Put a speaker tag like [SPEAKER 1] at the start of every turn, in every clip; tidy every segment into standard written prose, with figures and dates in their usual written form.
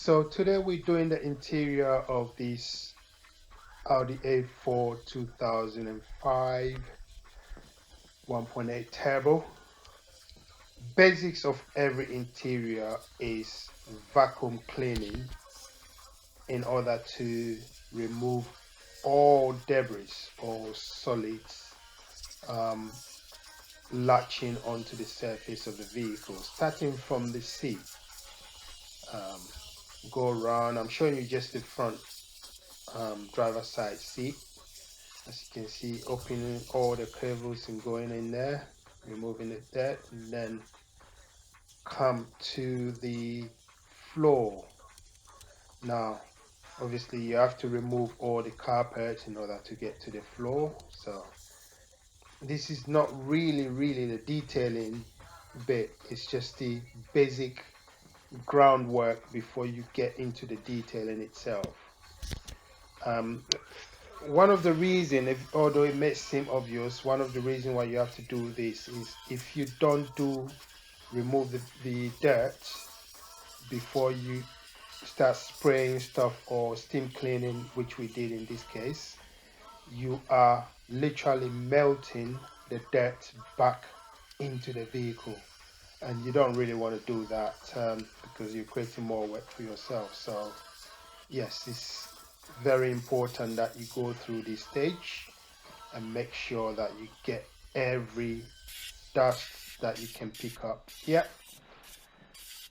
[SPEAKER 1] So today we're doing the interior of this Audi A4 2005 1.8 turbo. Basics of every interior is vacuum cleaning in order to remove all debris or solids um, latching onto the surface of the vehicle, starting from the seat. Um, go around. I'm showing you just the front driver side seat. As you can see, opening all the cables and going in there, removing the dirt, and then come to the floor. Now, obviously, you have to remove all the carpet in order to get to the floor. So this is not really the detailing bit. It's just the basic groundwork before you get into the detailing itself. Um, One of the reason, if although it may seem obvious, one of the reason why you have to do this is if you don't remove the dirt before you start spraying stuff or steam cleaning, which we did in this case, you are literally melting the dirt back into the vehicle, and you don't really want to do that because you're creating more work for yourself. So yes, it's very important that you go through this stage and make sure that you get every dust that you can pick up. Yep,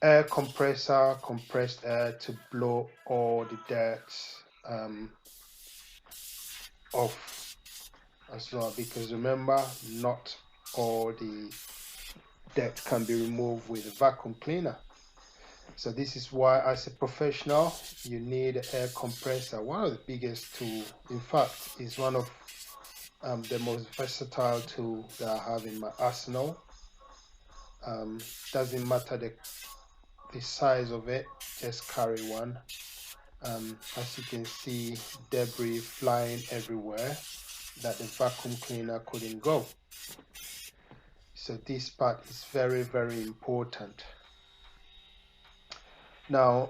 [SPEAKER 1] air compressor, compressed air to blow all the dirt um, off as well, because remember, not all the dirt can be removed with a vacuum cleaner. So this is why, as a professional, you need an air compressor. One of the biggest tool, in fact, is one of the most versatile tool that I have in my arsenal. Doesn't matter the size of it, just carry one. As you can see, debris flying everywhere that the vacuum cleaner couldn't go. So this part is very important. Now,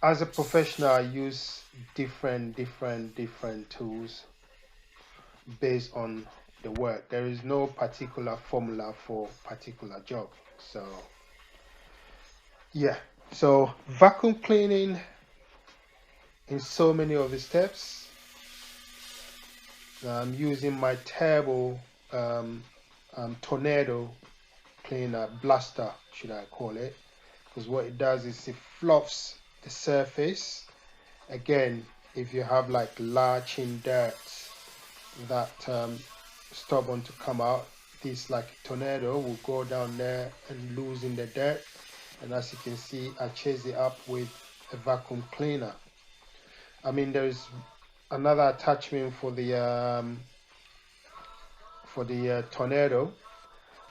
[SPEAKER 1] as a professional, I use different tools based on the work. There is no particular formula for particular job. So yeah, so vacuum cleaning in so many of the steps. I'm using my turbo tornado cleaner blaster, should I call it, because what it does is it fluffs the surface. Again, if you have like latching dirt that stubborn to come out, this like a tornado will go down there and loosen the dirt. And as you can see, I chase it up with a vacuum cleaner. I mean, there's another attachment for the tornado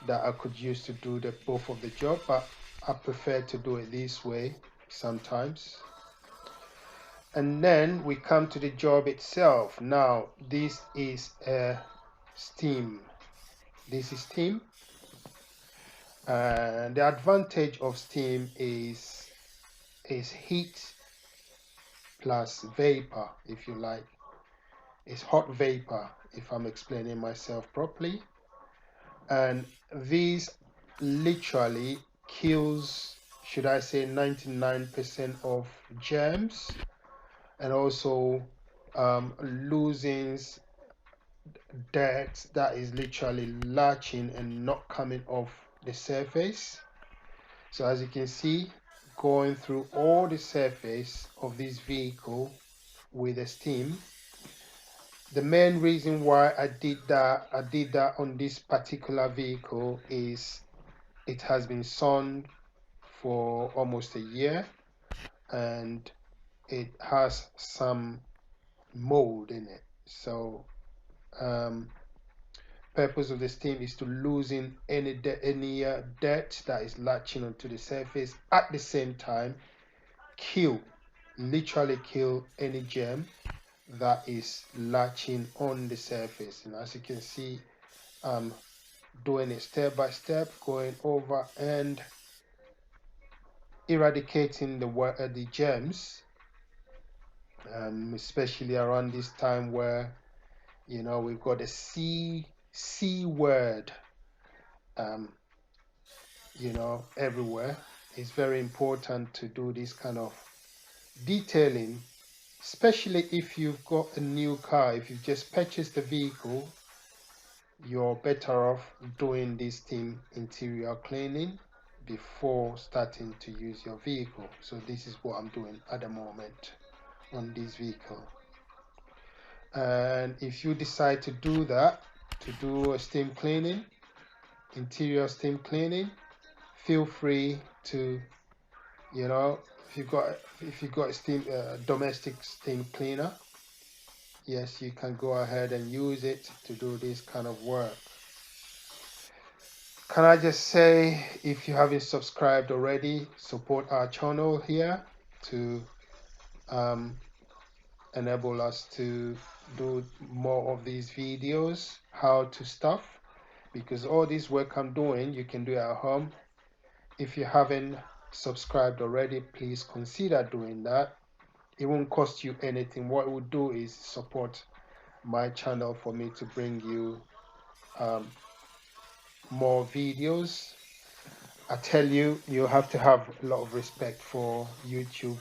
[SPEAKER 1] that I could use to do the both of the job, but I prefer to do it this way sometimes. And then we come to the job itself. Now, this is a steam. This is steam. And the advantage of steam is heat plus vapor, if you like. It's hot vapor, if I'm explaining myself properly. And this literally kills, should I say, 99% of germs, and also loosens dirt that is literally latching and not coming off the surface. So as you can see, going through all the surface of this vehicle with the steam. The main reason why I did that on this particular vehicle is it has been sun for almost a year, and it has some mold in it. So um, purpose of the steam is to loosen any dirt that is latching onto the surface, at the same time kill, literally kill any germ that is latching on the surface. And as you can see, doing it step by step, going over and eradicating the germs, especially around this time where we've got a C word, um, everywhere. It's very important to do this kind of detailing, especially if you've got a new car. If you've just purchased a vehicle, you're better off doing this thing interior cleaning before starting to use your vehicle. So this is what I'm doing at the moment on this vehicle. And if you decide to do that, to do a steam cleaning, interior steam cleaning, feel free to, if you got a steam domestic steam cleaner, yes, you can go ahead and use it to do this kind of work. Can I just say, if you haven't subscribed already, support our channel here to enable us to do more of these videos, how to stuff, because all this work I'm doing, you can do it at home. If you haven't subscribed already, please consider doing that. It won't cost you anything. What it will do is support my channel for me to bring you more videos. I tell you, you have to have a lot of respect for YouTubers,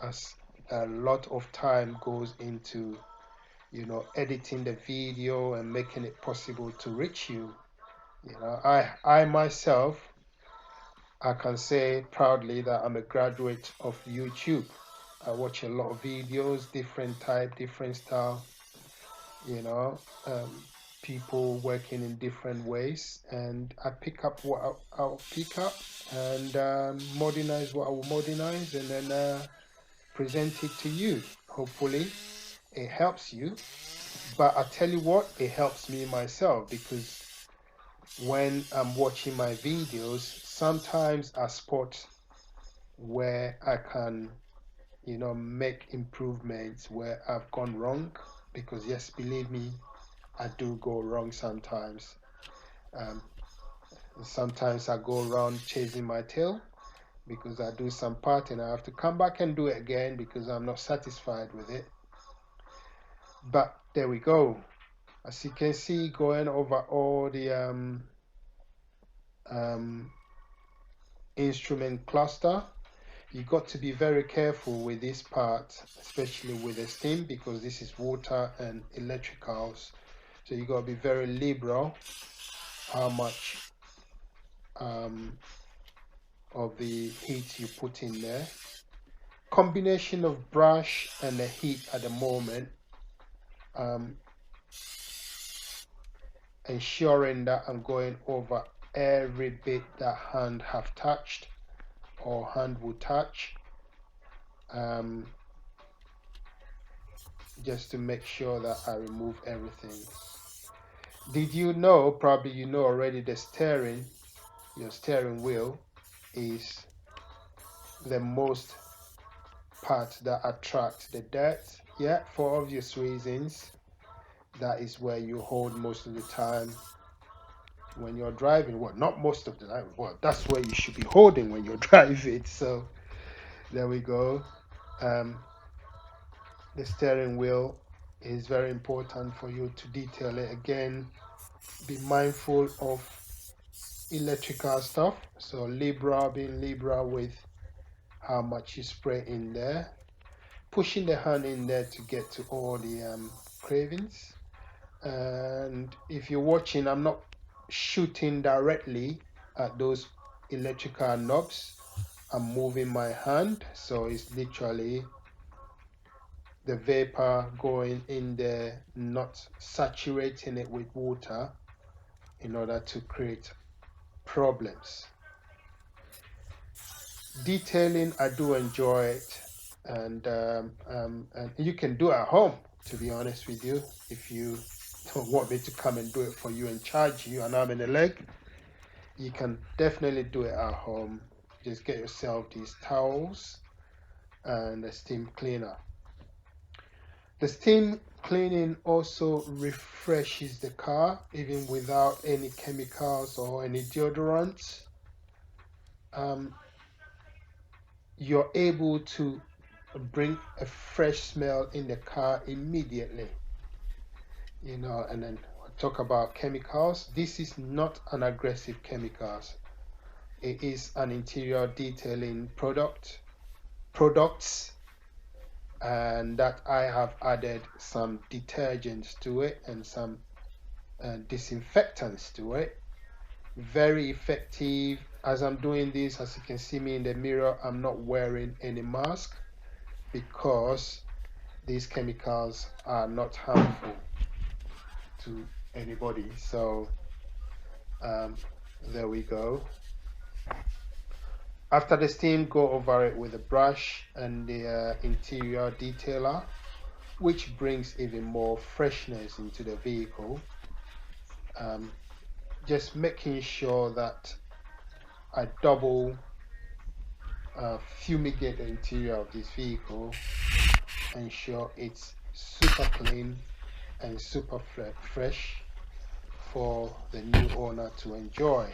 [SPEAKER 1] as a lot of time goes into editing the video and making it possible to reach you. I myself, I can say proudly that I'm a graduate of YouTube. I watch a lot of videos, different type, different style, you know, people working in different ways, and I pick up what I'll pick up and modernize what I will modernize, and then present it to you. Hopefully it helps you. But I tell you what, it helps me myself, because when I'm watching my videos, sometimes I spot where I can, make improvements where I've gone wrong. Because yes, believe me, I do go wrong sometimes. Um, Sometimes I go around chasing my tail because I do some part and I have to come back and do it again because I'm not satisfied with it. But there we go. As you can see, going over all the instrument cluster, you got to be very careful with this part, especially with the steam, because this is water and electricals. So you got to be very liberal how much of the heat you put in there. Combination of brush and the heat at the moment, ensuring that I'm going over every bit that hand have touched or hand will touch, just to make sure that I remove everything. Did you know, probably you know already, the your steering wheel is the most part that attracts the dirt. Yeah, for obvious reasons. That is where you hold most of the time when you're driving. Well, not most of the time. Well, that's where you should be holding when you're driving. So there we go. The steering wheel is very important for you to detail it. Again, be mindful of electrical stuff. So being liberal with how much you spray in there, pushing the hand in there to get to all the cravings. And if you're watching, I'm not shooting directly at those electrical knobs. I'm moving my hand, so it's literally the vapor going in there, not saturating it with water in order to create problems. Detailing, I do enjoy it, and you can do it at home, to be honest with you. If you don't want me to come and do it for you and charge you an arm and a leg, you can definitely do it at home. Just get yourself these towels and a steam cleaner. The steam cleaning also refreshes the car even without any chemicals or any deodorants. you're able to bring a fresh smell in the car immediately. And then talk about chemicals. This is not an aggressive chemicals. It is an interior detailing products, and that I have added some detergents to it and some disinfectants to it. Very effective. As I'm doing this, as you can see me in the mirror, I'm not wearing any mask because these chemicals are not harmful to anybody. So um, there we go. After the steam, go over it with a brush and the interior detailer, which brings even more freshness into the vehicle. Just making sure that I double fumigate the interior of this vehicle, ensure it's super clean and super fresh for the new owner to enjoy.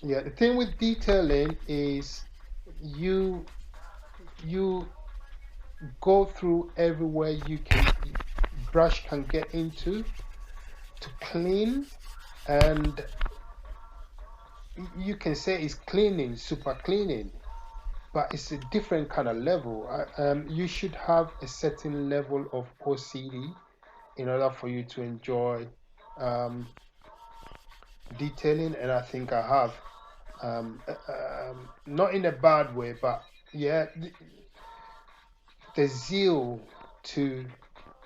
[SPEAKER 1] Yeah, the thing with detailing is you you go through everywhere you can brush can get into to clean, and you can say it's cleaning, super cleaning, but it's a different kind of level. You should have a certain level of OCD in order for you to enjoy um, detailing, and I think I have. Not in a bad way, but yeah, the zeal to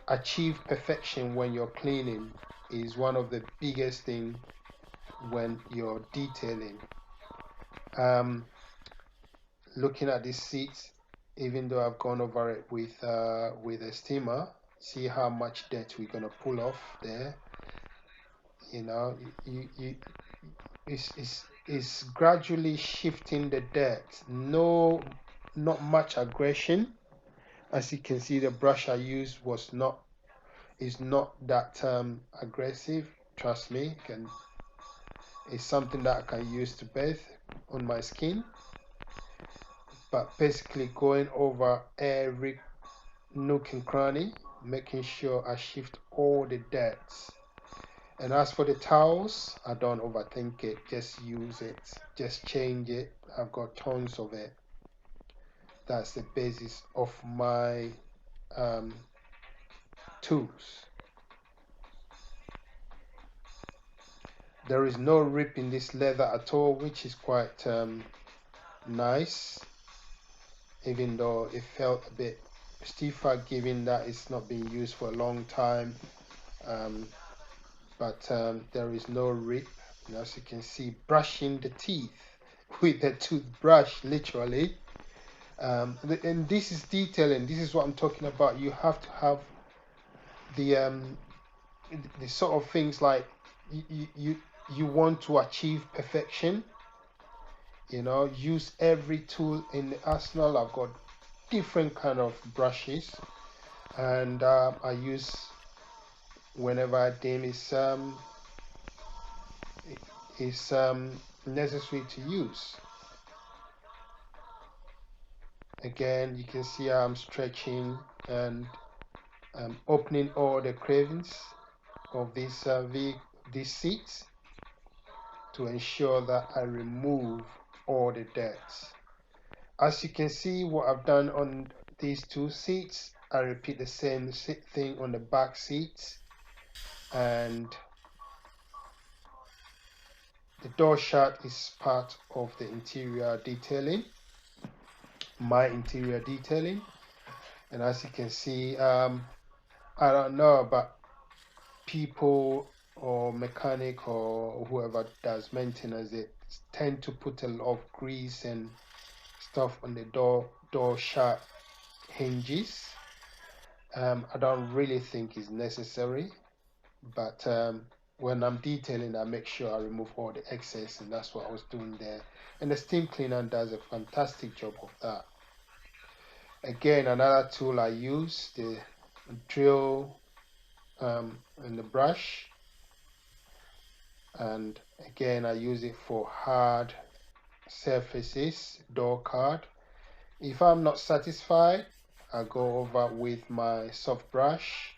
[SPEAKER 1] achieve perfection when you're cleaning is one of the biggest things when you're detailing. Looking at this seat, even though I've gone over it with a steamer, see how much dirt we're gonna pull off there. You know, it's gradually shifting the dirt. No, not much aggression. As you can see, the brush I used is not that aggressive. Trust me, it's something that I can use to bathe on my skin. But basically, going over every nook and cranny, making sure I shift all the dirt. And as for the towels, I don't overthink it. Just use it. Just change it. I've got tons of it. That's the basis of my um, tools. There is no rip in this leather at all, which is quite nice, even though it felt a bit stiffer given that it's not been used for a long time. But there is no rip. And as you can see, brushing the teeth with a toothbrush, literally. And this is detailing. This is what I'm talking about. You have to have the sort of things like you want to achieve perfection. Use every tool in the arsenal. I've got different kind of brushes, and I use whenever I deem is necessary to use. Again, you can see I'm stretching and opening all the cravings of these seats to ensure that I remove all the dirt. As you can see, what I've done on these two seats, I repeat the same thing on the back seats, and the door shut is part of the interior detailing, my interior detailing. And as you can see, I don't know, but people or mechanic or whoever does maintenance, it tend to put a lot of grease and stuff on the door shut hinges. I don't really think it's necessary, but when I'm detailing, I make sure I remove all the excess, and that's what I was doing there. And the steam cleaner does a fantastic job of that. Again, another tool I use, the drill and the brush, and again I use it for hard surfaces, door card. If I'm not satisfied, I go over with my soft brush,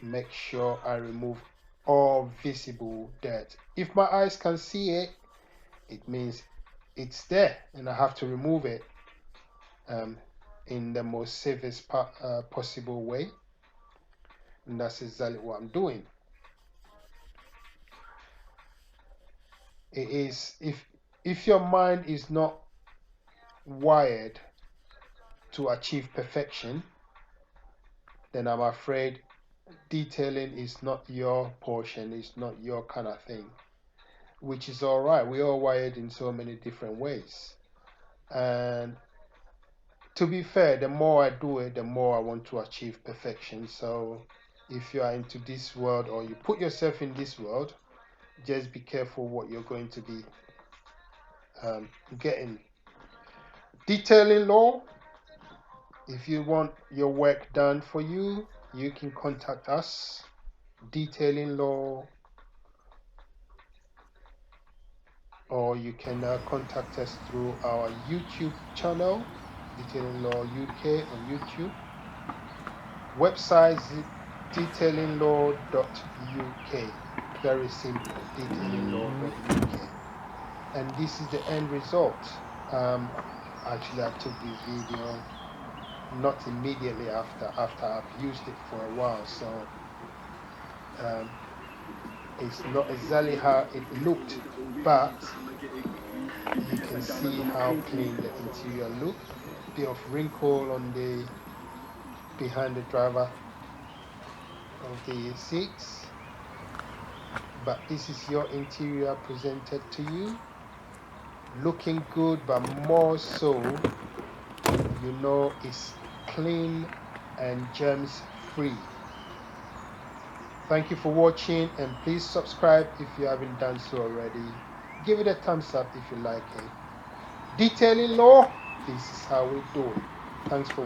[SPEAKER 1] make sure I remove all visible dirt. If my eyes can see it, it means it's there and I have to remove it in the most safest possible way. And that's exactly what I'm doing. It is, if your mind is not wired to achieve perfection, then I'm afraid detailing is not your portion, it's not your kind of thing, which is all right. We're all wired in so many different ways. And to be fair, the more I do it, the more I want to achieve perfection. So if you are into this world or you put yourself in this world, just be careful what you're going to be getting. Detailing law, if you want your work done for you, you can contact us. Detailing law, or you can contact us through our YouTube channel, Detailing Law UK on YouTube. Website detailinglaw.uk. Very simple, detailinglaw.uk. And this is the end result. Actually, I took this video not immediately after I've used it for a while, so it's not exactly how it looked, but you can see how clean the interior look. Bit of wrinkle on the behind the driver of the seats, but this is your interior presented to you, looking good, but more so, you know, it's clean and germs free. Thank you for watching, and please subscribe if you haven't done so already. Give it a thumbs up if you like it. Detailing law, this is how we do it. Thanks for watching.